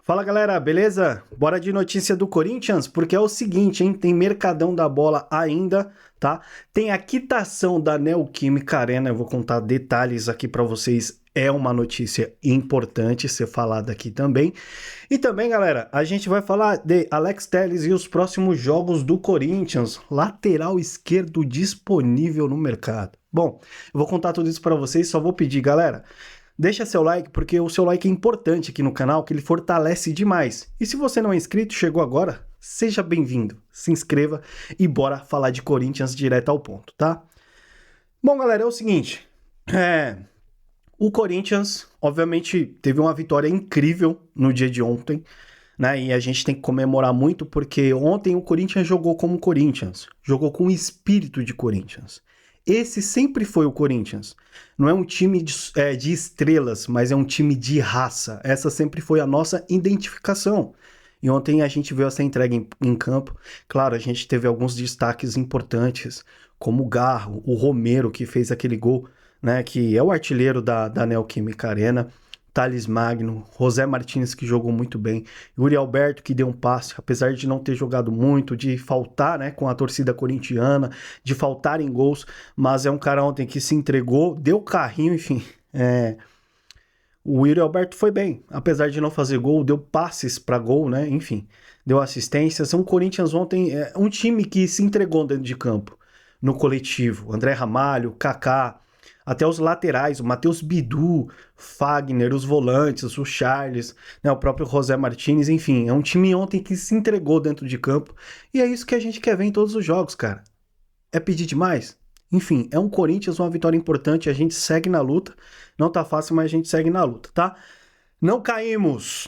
Fala galera, beleza? Bora de notícia do Corinthians, porque é o seguinte, hein? Tem Mercadão da Bola ainda, tá? Tem a quitação da Neoquímica Arena, eu vou contar detalhes aqui pra vocês. É uma notícia importante ser falada aqui também. E também, galera, a gente vai falar de Alex Telles e os próximos jogos do Corinthians, lateral esquerdo disponível no mercado. Bom, eu vou contar tudo isso pra vocês, só vou pedir, galera. Deixa seu like, porque o seu like é importante aqui no canal, que ele fortalece demais. E se você não é inscrito, chegou agora, seja bem-vindo. Se inscreva e bora falar de Corinthians direto ao ponto, tá? Bom, galera, é o seguinte. O Corinthians, obviamente, teve uma vitória incrível no dia de ontem, né? E a gente tem que comemorar muito, porque ontem o Corinthians jogou como Corinthians. Jogou com o espírito de Corinthians. Esse sempre foi o Corinthians. Não é um time de estrelas, mas é um time de raça. Essa sempre foi a nossa identificação. E ontem a gente viu essa entrega em campo. Claro, a gente teve alguns destaques importantes, como o Garro, o Romero, que fez aquele gol, né, que é o artilheiro da Neoquímica Arena. Thales Magno, José Martins, que jogou muito bem, Yuri Alberto, que deu um passe, apesar de não ter jogado muito, de faltar, né, com a torcida corintiana, de faltar em gols, mas é um cara ontem que se entregou, deu carrinho, enfim. O Yuri Alberto foi bem, apesar de não fazer gol, deu passes para gol, né, enfim, deu assistências. Um Corinthians ontem, um time que se entregou dentro de campo, no coletivo. André Ramalho, Kaká, até os laterais, o Matheus Bidu, Fagner, os volantes, o Charles, né, o próprio José Martins, enfim, é um time ontem que se entregou dentro de campo, e é isso que a gente quer ver em todos os jogos, cara. É pedir demais? Enfim, é um Corinthians, uma vitória importante, a gente segue na luta, não tá fácil, mas a gente segue na luta, tá? Não caímos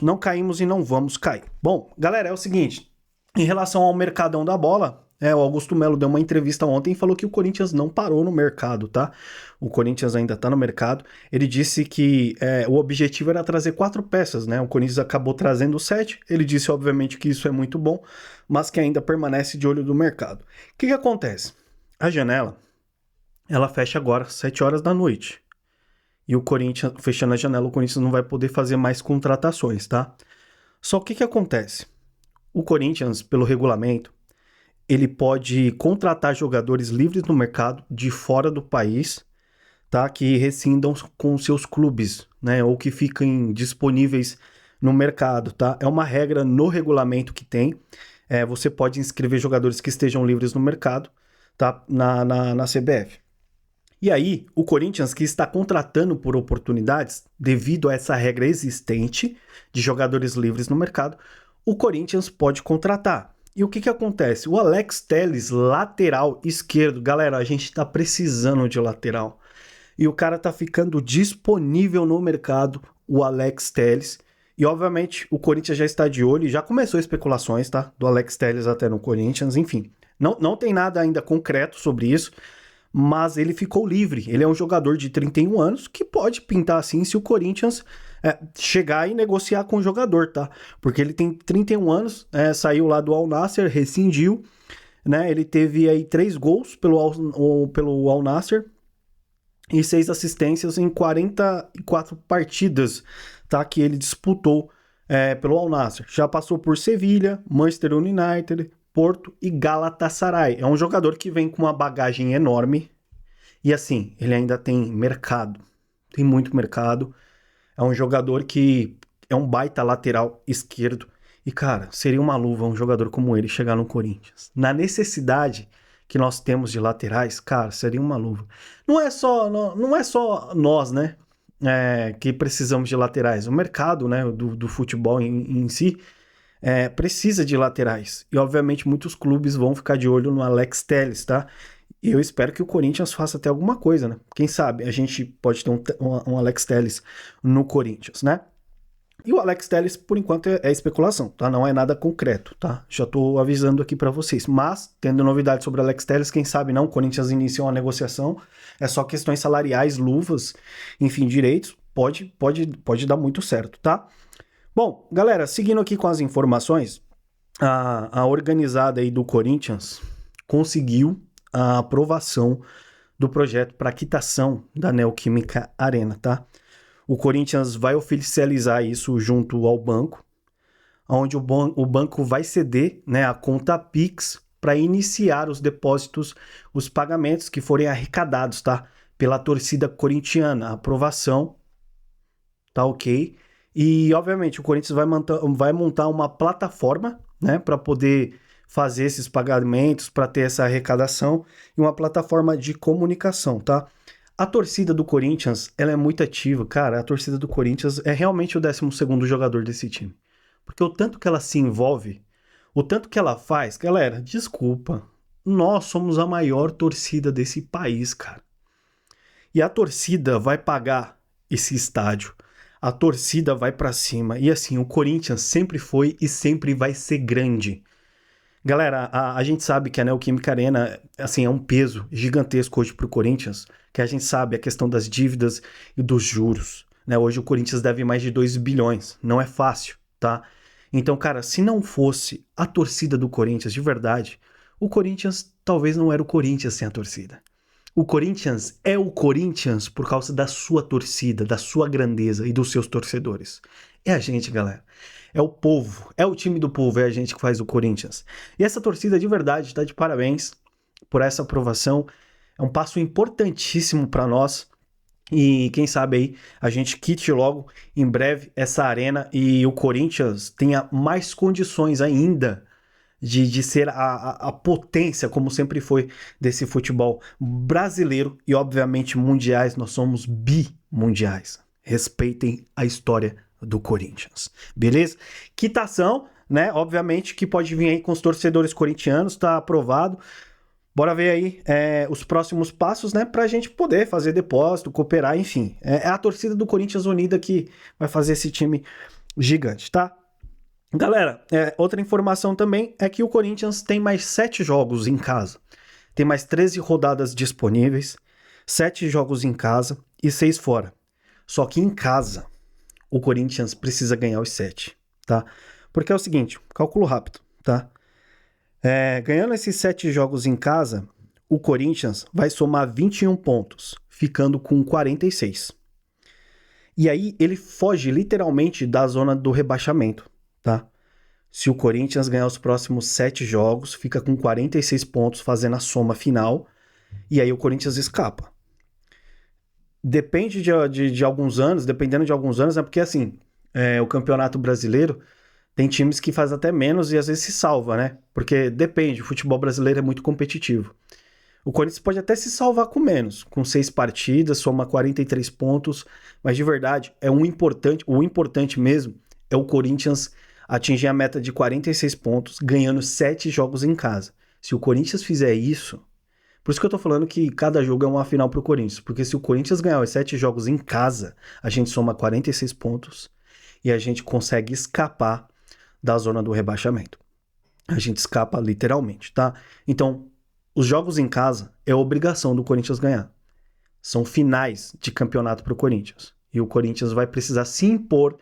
e não vamos cair. Bom, galera, é o seguinte, em relação ao Mercadão da Bola, o Augusto Melo deu uma entrevista ontem e falou que o Corinthians não parou no mercado, tá? O Corinthians ainda tá no mercado. Ele disse que o objetivo era trazer 4 peças, né? O Corinthians acabou trazendo 7. Ele disse, obviamente, que isso é muito bom, mas que ainda permanece de olho do mercado. O que acontece? A janela, ela fecha agora, 7 horas da noite. E o Corinthians, fechando a janela, o Corinthians não vai poder fazer mais contratações, tá? Só que acontece? O Corinthians, pelo regulamento, ele pode contratar jogadores livres no mercado de fora do país, tá? Que rescindam com seus clubes, né? Ou que fiquem disponíveis no mercado, tá? É uma regra no regulamento que tem. Você pode inscrever jogadores que estejam livres no mercado, tá? Na CBF. E aí, o Corinthians, que está contratando por oportunidades, devido a essa regra existente de jogadores livres no mercado, o Corinthians pode contratar. E o que acontece? O Alex Telles, lateral esquerdo, galera, a gente tá precisando de lateral. E o cara tá ficando disponível no mercado, o Alex Telles. E obviamente o Corinthians já está de olho, já começou especulações, tá? Do Alex Telles até no Corinthians, enfim. Não tem nada ainda concreto sobre isso, mas ele ficou livre. Ele é um jogador de 31 anos que pode pintar assim se o Corinthians chegar e negociar com o jogador, tá? Porque ele tem 31 anos, saiu lá do Al Nassr, rescindiu, né? Ele teve aí 3 gols pelo Al Nassr e 6 assistências em 44 partidas, tá? Que ele disputou pelo Al Nassr. Já passou por Sevilha, Manchester United, Porto e Galatasaray. É um jogador que vem com uma bagagem enorme e assim, ele ainda tem mercado, tem muito mercado. É um jogador que é um baita lateral esquerdo. E, cara, seria uma luva um jogador como ele chegar no Corinthians. Na necessidade que nós temos de laterais, cara, seria uma luva. Não é só nós, né, que precisamos de laterais. O mercado, né, do futebol em si precisa de laterais. E, obviamente, muitos clubes vão ficar de olho no Alex Telles, tá? E eu espero que o Corinthians faça até alguma coisa, né? Quem sabe a gente pode ter um Alex Telles no Corinthians, né? E o Alex Telles, por enquanto, é especulação, tá? Não é nada concreto, tá? Já tô avisando aqui para vocês. Mas, tendo novidades sobre o Alex Telles, quem sabe não, o Corinthians inicia uma negociação. É só questões salariais, luvas, enfim, direitos. Pode dar muito certo, tá? Bom, galera, seguindo aqui com as informações, a organizada aí do Corinthians conseguiu a aprovação do projeto para quitação da Neoquímica Arena, tá? O Corinthians vai oficializar isso junto ao banco, onde o banco vai ceder, né, a conta Pix para iniciar os depósitos, os pagamentos que forem arrecadados, tá? Pela torcida corintiana. A aprovação, tá ok? E, obviamente, o Corinthians vai montar uma plataforma, né, para poder fazer esses pagamentos, para ter essa arrecadação, e uma plataforma de comunicação, tá? A torcida do Corinthians, ela é muito ativa, cara. A torcida do Corinthians é realmente o 12º jogador desse time. Porque o tanto que ela se envolve, o tanto que ela faz, galera, desculpa, nós somos a maior torcida desse país, cara. E a torcida vai pagar esse estádio. A torcida vai pra cima. E assim, o Corinthians sempre foi e sempre vai ser grande. Galera, a gente sabe que a Neoquímica Arena, assim, é um peso gigantesco hoje pro Corinthians, que a gente sabe a questão das dívidas e dos juros, né? Hoje o Corinthians deve mais de 2 bilhões, não é fácil, tá? Então, cara, se não fosse a torcida do Corinthians de verdade, o Corinthians talvez não era o Corinthians sem a torcida. O Corinthians é o Corinthians por causa da sua torcida, da sua grandeza e dos seus torcedores. É a gente, galera. É o povo, é o time do povo, é a gente que faz o Corinthians. E essa torcida de verdade está de parabéns por essa aprovação. É um passo importantíssimo para nós. E quem sabe aí a gente quite logo em breve essa arena e o Corinthians tenha mais condições ainda de ser a potência, como sempre foi, desse futebol brasileiro e, obviamente, mundiais. Nós somos bimundiais. Respeitem a história do Corinthians, beleza? Quitação, né? Obviamente que pode vir aí com os torcedores corintianos, tá aprovado. Bora ver aí os próximos passos, né? Pra gente poder fazer depósito, cooperar, enfim. É a torcida do Corinthians unida que vai fazer esse time gigante, tá? Galera, outra informação também é que o Corinthians tem mais 7 jogos em casa. Tem mais 13 rodadas disponíveis, 7 jogos em casa e 6 fora. Só que em casa, o Corinthians precisa ganhar os 7, tá? Porque é o seguinte, cálculo rápido, tá? Ganhando esses 7 jogos em casa, o Corinthians vai somar 21 pontos, ficando com 46. E aí ele foge literalmente da zona do rebaixamento, tá? Se o Corinthians ganhar os próximos 7 jogos, fica com 46 pontos fazendo a soma final, e aí o Corinthians escapa. Depende de alguns anos, dependendo de alguns anos, né? Porque assim, o Campeonato Brasileiro tem times que fazem até menos e às vezes se salva, né? Porque depende, o futebol brasileiro é muito competitivo. O Corinthians pode até se salvar com menos, com 6 partidas, soma 43 pontos, mas de verdade, o importante mesmo é o Corinthians atingir a meta de 46 pontos, ganhando 7 jogos em casa. Se o Corinthians fizer isso, por isso que eu tô falando que cada jogo é uma final pro Corinthians, porque se o Corinthians ganhar os 7 jogos em casa, a gente soma 46 pontos e a gente consegue escapar da zona do rebaixamento. A gente escapa literalmente, tá? Então, os jogos em casa é obrigação do Corinthians ganhar. São finais de campeonato pro Corinthians. E o Corinthians vai precisar se impor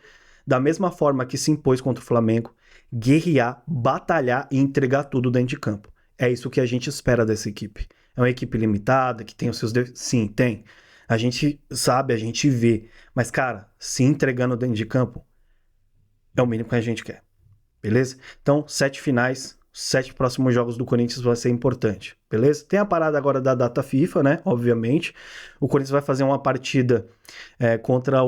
da mesma forma que se impôs contra o Flamengo, guerrear, batalhar e entregar tudo dentro de campo. É isso que a gente espera dessa equipe. É uma equipe limitada, que tem os seus... Sim, tem. A gente sabe, a gente vê. Mas, cara, se entregando dentro de campo é o mínimo que a gente quer. Beleza? Então, 7 finais, 7 próximos jogos do Corinthians vai ser importante. Beleza? Tem a parada agora da data FIFA, né? Obviamente. O Corinthians vai fazer uma partida contra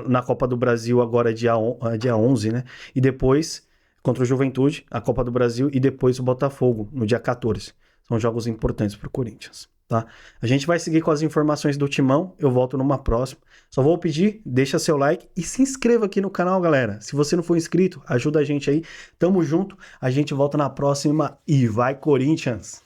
na Copa do Brasil agora dia 11, né? E depois contra o Juventude, a Copa do Brasil, e depois o Botafogo no dia 14. São jogos importantes para o Corinthians. Tá? A gente vai seguir com as informações do Timão, eu volto numa próxima. Só vou pedir, deixa seu like e se inscreva aqui no canal, galera. Se você não for inscrito, ajuda a gente aí. Tamo junto, a gente volta na próxima e vai Corinthians!